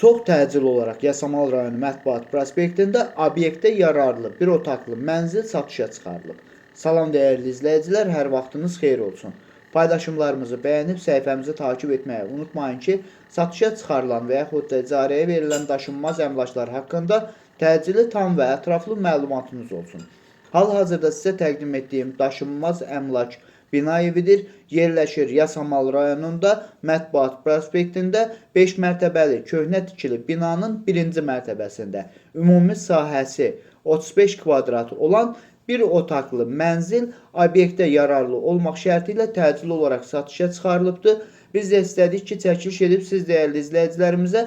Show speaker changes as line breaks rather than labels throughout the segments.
Çox təcil olaraq Yasamal rayonu mətbuat prospektində obyektə yararlı bir otaqlı mənzil satışa çıxarılıb. Salam dəyərli izləyicilər, hər vaxtınız xeyir olsun. Paylaşımlarımızı bəyənib səhifəmizi takib etməyi unutmayın ki, satışa çıxarılan və yaxud da icarəyə verilən daşınmaz əmlaklar haqqında təcili, tam və ətraflı məlumatınız olsun. Hal-hazırda sizə təqdim etdiyim daşınmaz əmlak bina evidir. Yerləşir Yasamal rayonunda mətbuat prospektində 5 mərtəbəli köhnə tikili binanın 1-ci mərtəbəsində ümumi sahəsi 35 kvadrat olan bir otaqlı mənzil obyektə yararlı olmaq şərti ilə təcil olaraq satışa çıxarılıbdır. Biz də istədik ki, çəkiliş edib siz dəyərli izləyicilərimizə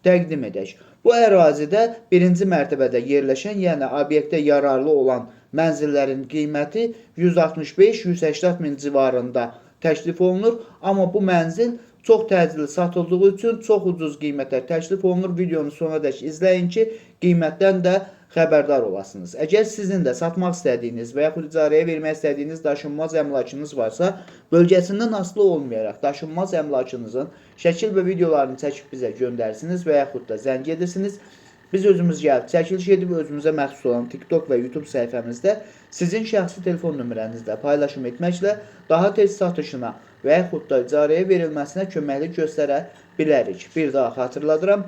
təqdim edək. Bu ərazidə 1-ci mərtəbədə yerləşən, yəni obyektə yararlı olan mənzillərin qiyməti 165-180 min civarında təklif olunur. Amma bu mənzil çox təcili satıldığı üçün çox ucuz qiymətə təklif olunur. Videonu sonadək izləyin ki, qiymətdən də xəbərdar olasınız. Əgər sizin də satmaq istədiyiniz və yaxud icarəyə vermək istədiyiniz daşınmaz əmlakınız varsa, bölgəsindən asılı olmayaraq daşınmaz əmlakınızın şəkil və videolarını çəkib bizə göndərsiniz və yaxud da zəng edirsiniz. Biz özümüz gəlib çəkiliş edib özümüzə məxsus olan TikTok və YouTube səhifəmizdə sizin şəxsi telefon nömrənizlə paylaşım etməklə daha tez satışına və yaxud da icarəyə verilməsinə köməklik göstərə bilərik. Bir daha xatırladıram,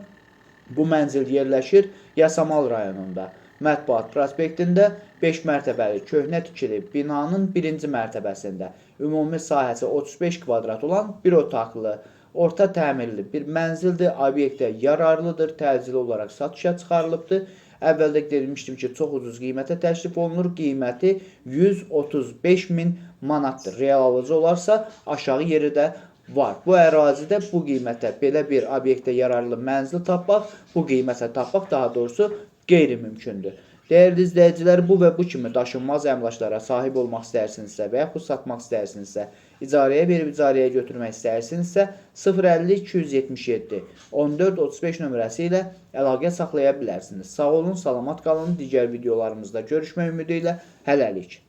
bu mənzil yerləşir Yasamal rayonunda. Mətbuat prospektində 5 mərtəbəli köhnə tikili binanın 1-ci mərtəbəsində ümumi sahəsi 35 kvadrat olan bir otaqlı, orta təmirli bir mənzildir, obyektə yararlıdır, təcili olaraq satışa çıxarılıbdır. Əvvəldə demişdim ki, çox ucuz qiymətə təklif olunur, qiyməti 135 min manatdır. Real alıcı olarsa aşağı yeri də var. Bu ərazidə bu qiymətə belə bir obyektə yararlı mənzil tapmaq, bu qiymətə tapmaq daha doğrusu qeyri-mümkündür. Dəyərli izləyicilər, bu və bu kimi daşınmaz əmlaklara sahib olmaq istəyirsinizsə və yaxud satmaq istəyirsinizsə, icarəyə verib icarəyə götürmək istəyirsinizsə 050-277 1435 nömrəsi ilə əlaqə saxlaya bilərsiniz. Sağ olun, salamat qalın. Digər videolarımızda görüşmək ümidi ilə hələlik.